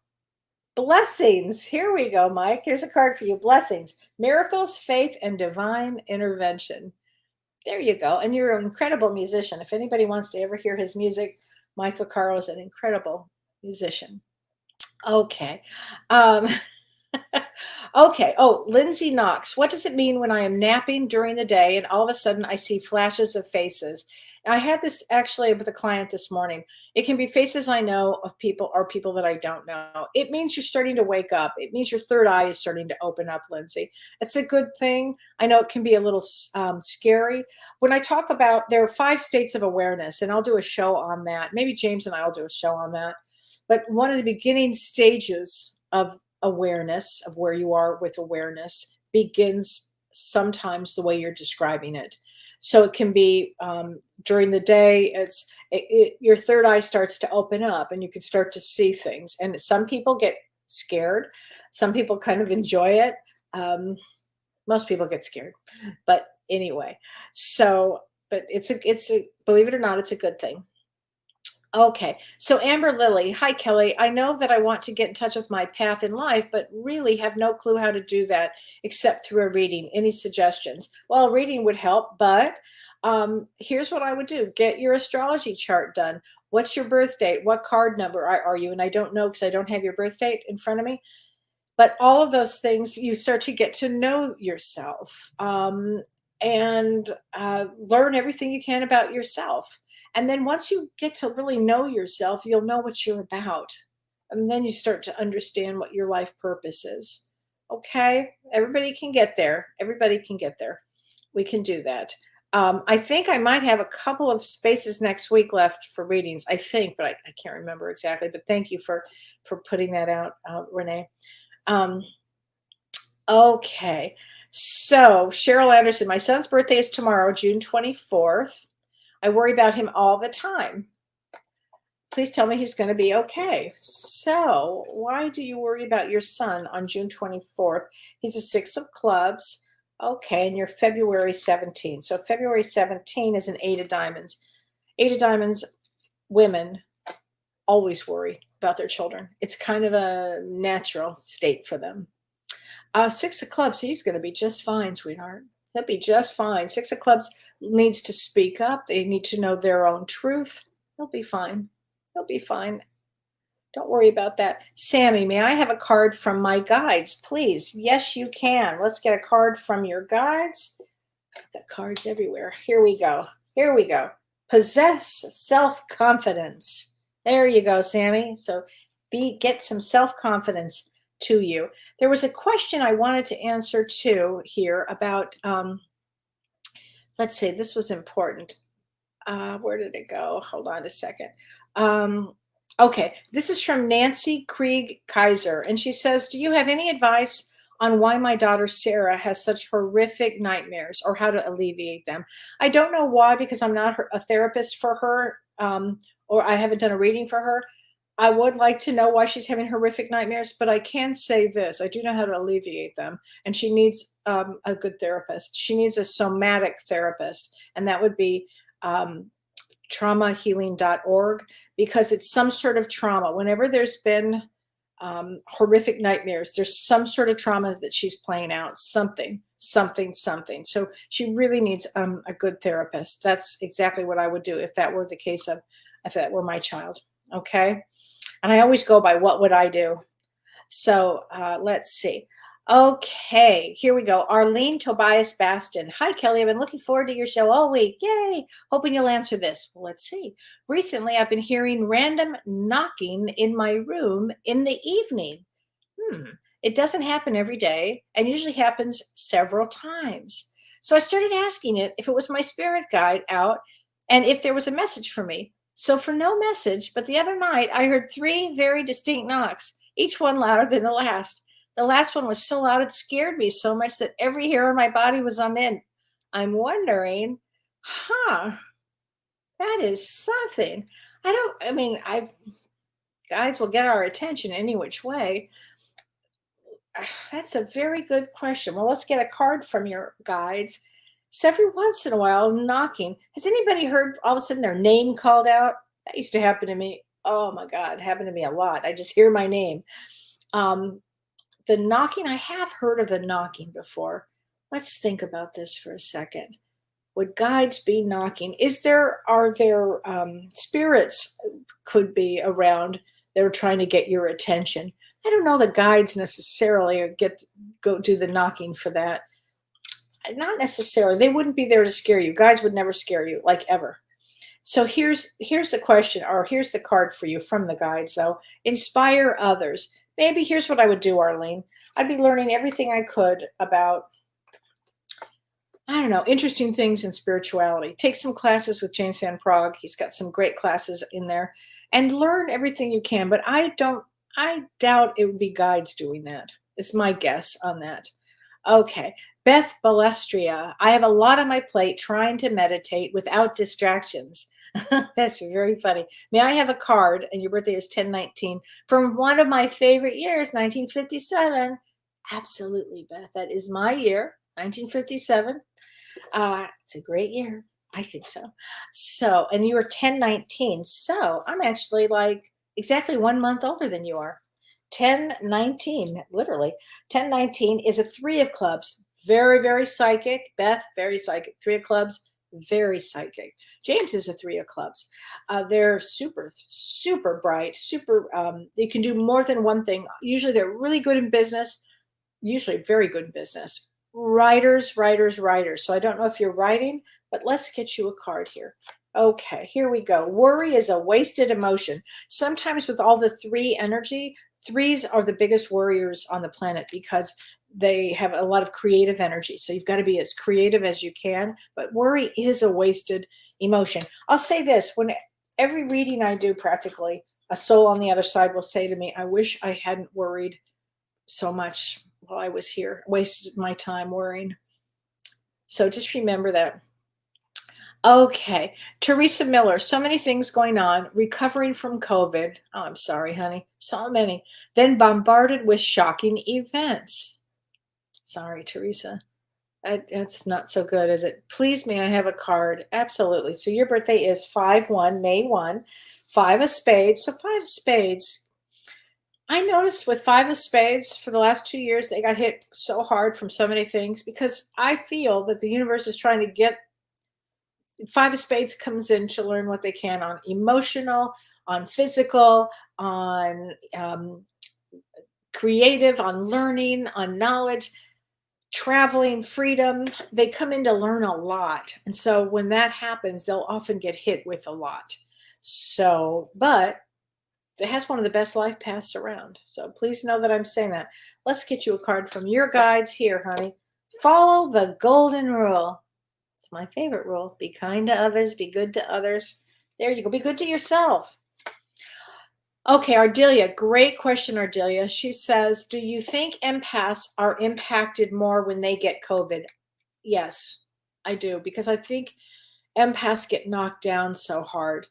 Blessings. Here we go, Mike. Here's a card for you. Blessings, miracles, faith, and divine intervention. There you go. And you're an incredible musician. If anybody wants to ever hear his music, Mike Vaccaro is an incredible musician. Okay. Okay. Oh, Lindsay Knox. What does it mean when I am napping during the day and all of a sudden I see flashes of faces? I had this actually with a client this morning. It can be faces I know of people or people that I don't know. It means you're starting to wake up. It means your third eye is starting to open up, Lindsay. It's a good thing. I know it can be a little scary. When I talk about, there are 5 states of awareness, and I'll do a show on that. Maybe James and I will do a show on that. But one of the beginning stages of awareness, of where you are with awareness, begins sometimes the way you're describing it. So it can be during the day, your third eye starts to open up and you can start to see things. And some people get scared. Some people kind of enjoy it. Most people get scared. But anyway, but it's a believe it or not, it's a good thing. Okay. So Amber Lily, hi Kelly. I know that I want to get in touch with my path in life, but really have no clue how to do that except through a reading. Any suggestions? Well, a reading would help, but here's what I would do. Get your astrology chart done. What's your birth date? What card number are you? And I don't know because I don't have your birth date in front of me. But all of those things, you start to get to know yourself, and learn everything you can about yourself. And then once you get to really know yourself, you'll know what you're about. And then you start to understand what your life purpose is. Okay? Everybody can get there. Everybody can get there. We can do that. I think I might have a couple of spaces next week left for readings. I think, but I can't remember exactly. But thank you for putting that out, Renee. Um, okay. So Cheryl Anderson, my son's birthday is tomorrow, June 24th. I worry about him all the time. Please tell me he's going to be okay. So why do you worry about your son on June 24th? He's a 6 of clubs. Okay. And you're February 17. So February 17 is an 8 of diamonds. 8 of diamonds, women always worry about their children. It's kind of a natural state for them. 6 of clubs, he's going to be just fine, sweetheart. He'll be just fine. 6 of clubs needs to speak up. They need to know their own truth. He'll be fine. He'll be fine. Don't worry about that. Sammy, may I have a card from my guides, please? Yes, you can. Let's get a card from your guides. Got cards everywhere. Here we go. Here we go. Possess self-confidence. There you go, Sammy. So get some self-confidence to you. There was a question I wanted to answer too here about, let's see, this was important. Where did it go? Hold on a second. Okay, this is from Nancy Krieg Kaiser, and she says, do you have any advice on why my daughter Sarah has such horrific nightmares or how to alleviate them? I don't know why, because I'm not a therapist for her, or I haven't done a reading for her. I would like to know why she's having horrific nightmares, but I can say this. I do know how to alleviate them. And she needs a good therapist. She needs a somatic therapist. And that would be traumahealing.org, because it's some sort of trauma. Whenever there's been horrific nightmares, there's some sort of trauma that she's playing out, something. So she really needs a good therapist. That's exactly what I would do if that were the case if that were my child. Okay. And I always go by what would I do? So let's see. Okay, here we go. Arlene Tobias Baston. Hi, Kelly. I've been looking forward to your show all week. Yay. Hoping you'll answer this. Well, let's see. Recently, I've been hearing random knocking in my room in the evening. It doesn't happen every day and usually happens several times. So I started asking it if it was my spirit guide out and if there was a message for me. So for no message, but the other night I heard 3 very distinct knocks, each one louder than the last. The last one was so loud it scared me so much that every hair on my body was on end. I'm wondering, that is something. Guides will get our attention any which way. That's a very good question. Well, let's get a card from your guides. So every once in a while, knocking. Has anybody heard all of a sudden their name called out? That used to happen to me. Oh my God, it happened to me a lot. I just hear my name. The knocking, I have heard of the knocking before. Let's think about this for a second. Would guides be knocking? Are there spirits could be around that are trying to get your attention? I don't know the guides necessarily go do the knocking for that. Not necessarily. They wouldn't be there to scare you. Guides would never scare you, like ever. So here's the question, or here's the card for you from the guides. So inspire others. Maybe here's what I would do, Arlene. I'd be learning everything I could about, I don't know, interesting things in spirituality. Take some classes with James Van Praagh. He's got some great classes in there, and learn everything you can. But I doubt it would be guides doing that. It's my guess on that. Okay. Beth Balestria. I have a lot on my plate trying to meditate without distractions. That's very funny. May I have a card? And your birthday is 10/19 from one of my favorite years, 1957. Absolutely, Beth. That is my year, 1957. It's a great year. I think so. So, and you were 1019. So I'm actually like exactly 1 month older than you are. 1019, literally. 1019 is a three of clubs. Very, very psychic. Beth, very psychic. Three of clubs, very psychic. James is a three of clubs. They're super, super bright, super, they can do more than one thing. Usually they're really good in business, usually very good in business. Writers, writers, writers. So I don't know if you're writing, but let's get you a card here. Okay, here we go. Worry is a wasted emotion. Sometimes with all the three energy, threes are the biggest worriers on the planet because they have a lot of creative energy. So you've got to be as creative as you can, but worry is a wasted emotion. I'll say this, when every reading I do practically, a soul on the other side will say to me, I wish I hadn't worried so much while I was here, wasted my time worrying. So just remember that. Okay, Teresa Miller, so many things going on, recovering from COVID. Oh, I'm sorry, honey. So many. Then bombarded with shocking events. Sorry, Teresa. That's not so good, is it? Please, may I have a card? Absolutely. So your birthday is 5/1, May 1, 5 of spades. So 5 of spades. I noticed with 5 of spades for the last 2 years, they got hit so hard from so many things because I feel that the universe is trying to get 5 of spades comes in to learn what they can on emotional, on physical, on creative, on learning, on knowledge, traveling, freedom. They come in to learn a lot. And so when that happens, they'll often get hit with a lot. So, but it has one of the best life paths around. So please know that I'm saying that. Let's get you a card from your guides here, honey. Follow the golden rule. It's my favorite rule. Be kind to others. Be good to others. There you go. Be good to yourself. Okay, Ardelia. Great question, Ardelia. She says, do you think empaths are impacted more when they get COVID? Yes, I do. Because I think empaths get knocked down so hard.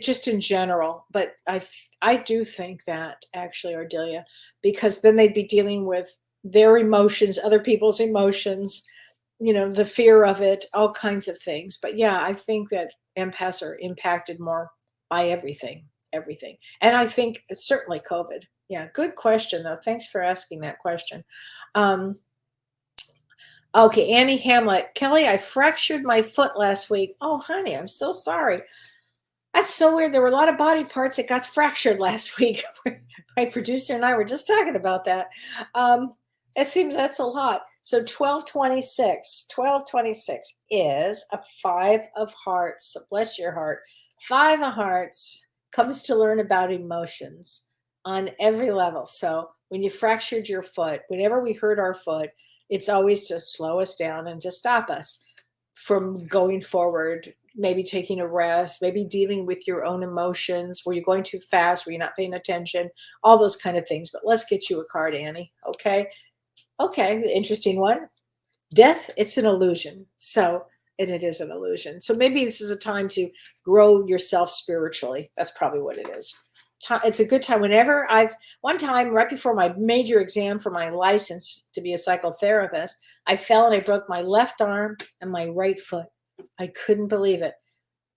Just in general, but I do think that actually, Ardelia, because then they'd be dealing with their emotions, other people's emotions, the fear of it, all kinds of things. But yeah, I think that empaths are impacted more by everything. And I think it's certainly COVID. Yeah, good question though. Thanks for asking that question. Okay, Annie Hamlet. Kellee, I fractured my foot last week. Oh, honey, I'm so sorry. That's so weird. There were a lot of body parts that got fractured last week. My producer and I were just talking about that. It seems that's a lot. So 1226. 1226 is a 5 of hearts. So bless your heart. 5 of hearts comes to learn about emotions on every level. So when you fractured your foot, whenever we hurt our foot, it's always to slow us down and to stop us from going forward, maybe taking a rest, maybe dealing with your own emotions. Were you going too fast? Were you not paying attention? All those kind of things. But let's get you a card, Annie. Okay. Okay. Interesting one. Death, it's an illusion. So, and it is an illusion. So maybe this is a time to grow yourself spiritually. That's probably what it is. It's a good time. Whenever one time right before my major exam for my license to be a psychotherapist, I fell and I broke my left arm and my right foot. I couldn't believe it,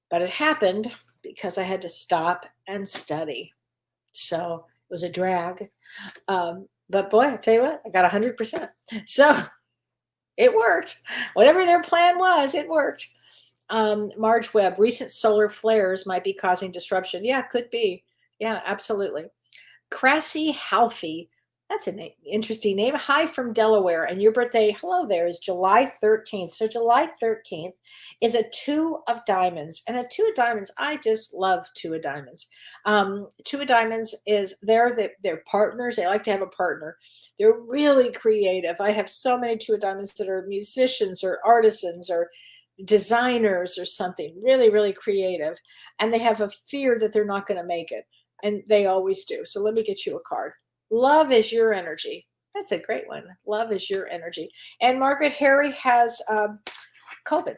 but it happened because I had to stop and study. So it was a drag. But boy, I tell you what, I got 100%. So it worked. Whatever their plan was, it worked. Marge Webb, recent solar flares might be causing disruption. Yeah, could be. Yeah, absolutely. Crassy Halfie. That's an interesting name. Hi from Delaware. And your birthday, hello there, is July 13th. So July 13th is a 2 of diamonds. And a 2 of diamonds, I just love 2 of diamonds. 2 of diamonds is they're partners. They like to have a partner. They're really creative. I have so many 2 of diamonds that are musicians or artisans or designers or something. Really, really creative. And they have a fear that they're not going to make it. And they always do. So let me get you a card. Love is your energy. That's a great one. Love is your energy. And Margaret Harry has COVID.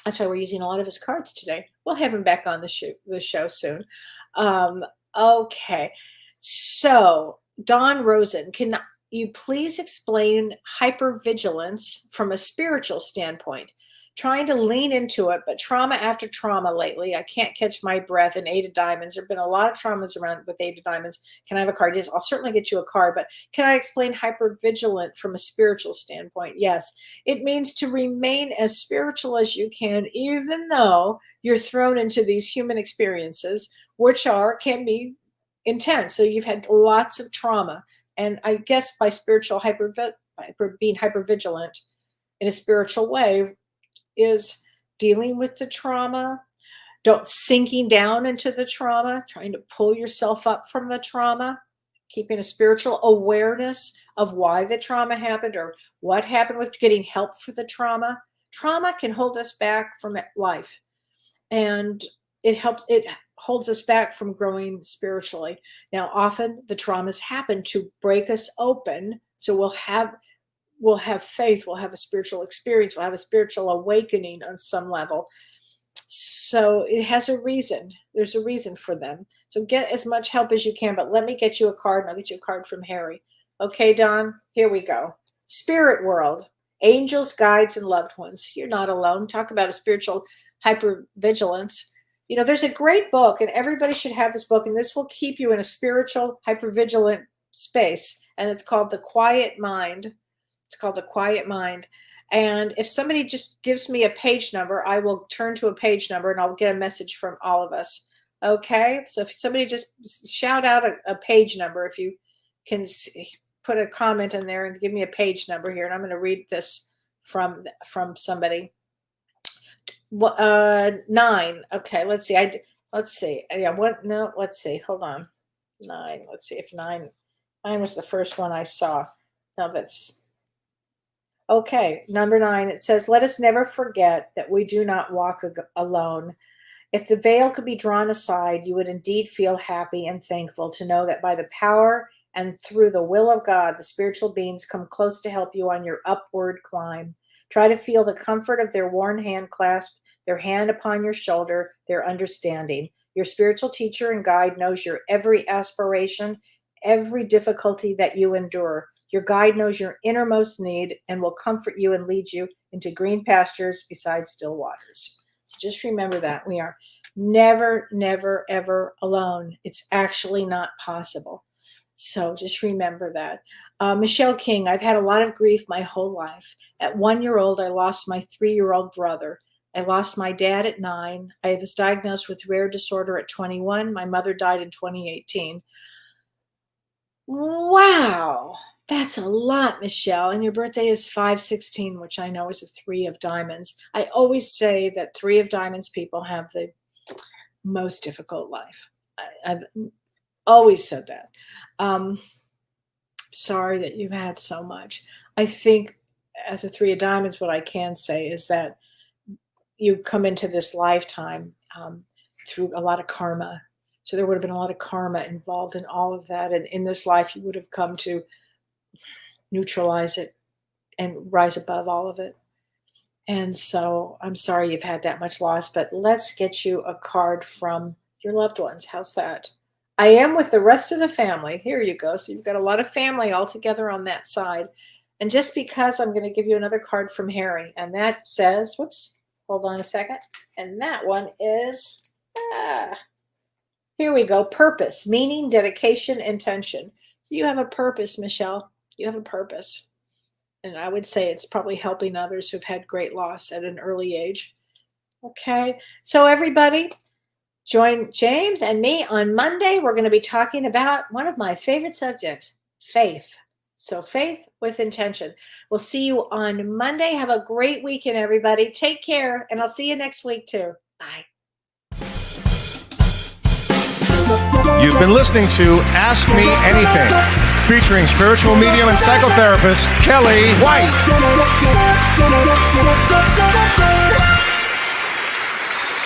That's why we're using a lot of his cards today. We'll have him back on the show soon. Okay. So Dawn Rosen, can you please explain hypervigilance from a spiritual standpoint? trying to lean into it, but trauma after trauma lately. I can't catch my breath in Eight of Diamonds. There have been a lot of traumas around with Eight of Diamonds. Can I have a card? Yes, I'll certainly get you a card, but can I explain hypervigilant from a spiritual standpoint? Yes. It means to remain as spiritual as you can, even though you're thrown into these human experiences, which can be intense. So you've had lots of trauma. And I guess by spiritual being hypervigilant in a spiritual way, is dealing with the trauma, don't sinking down into the trauma, trying to pull yourself up from the trauma, keeping a spiritual awareness of why the trauma happened or what happened with getting help for the trauma. Trauma can hold us back from life, and it holds us back from growing spiritually. Now, often the traumas happen to break us open, so we'll have faith, we'll have a spiritual experience, we'll have a spiritual awakening on some level. So it has a reason. There's a reason for them. So get as much help as you can, but let me get you a card, and I'll get you a card from Harry. Okay, Don, here we go. Spirit world, angels, guides, and loved ones. You're not alone. Talk about a spiritual hypervigilance. You know, there's a great book, and everybody should have this book, and this will keep you in a spiritual hypervigilant space, and it's called The Quiet Mind. It's called The Quiet Mind. And if somebody just gives me a page number, I will turn to a page number and I'll get a message from all of us. Okay? So if somebody just shout out a page number, if you can put a comment in there and give me a page number here, and I'm going to read this from somebody. 9. Okay, let's see. Let's see. Yeah, what? No, let's see. Hold on. 9. Let's see if 9 was the first one I saw. No, that's... Okay, number 9, it says, let us never forget that we do not walk alone. If the veil could be drawn aside, you would indeed feel happy and thankful to know that by the power and through the will of God, the spiritual beings come close to help you on your upward climb. Try to feel the comfort of their worn hand clasp, their hand upon your shoulder, their understanding. Your spiritual teacher and guide knows your every aspiration, every difficulty that you endure. Your guide knows your innermost need and will comfort you and lead you into green pastures beside still waters. So just remember that. We are never, never, ever alone. It's actually not possible. So just remember that. Michelle King, I've had a lot of grief my whole life. At 1 year old, I lost my 3-year-old brother. I lost my dad at 9. I was diagnosed with rare disorder at 21. My mother died in 2018. Wow. That's a lot, Michelle. And your birthday is 5/16, which I know is a 3 of diamonds. I always say that 3 of diamonds people have the most difficult life. I've always said that. Sorry that you've had so much. I think as a 3 of diamonds, what I can say is that you come into this lifetime through a lot of karma. So there would have been a lot of karma involved in all of that. And in this life, you would have come to neutralize it and rise above all of it. And so I'm sorry you've had that much loss, but let's get you a card from your loved ones. How's that? I am with the rest of the family. Here you go. So you've got a lot of family all together on that side. And just because, I'm going to give you another card from Harry. And that says, whoops, hold on a second. And that one is, here we go. Purpose, meaning, dedication, intention. You have a purpose, Michelle. You have a purpose. And I would say it's probably helping others who've had great loss at an early age. Okay. So everybody, join James and me on Monday. We're going to be talking about one of my favorite subjects, faith. So faith with intention. We'll see you on Monday. Have a great weekend, everybody. Take care. And I'll see you next week too. Bye. You've been listening to Ask Me Anything, featuring spiritual medium and psychotherapist Kellee White.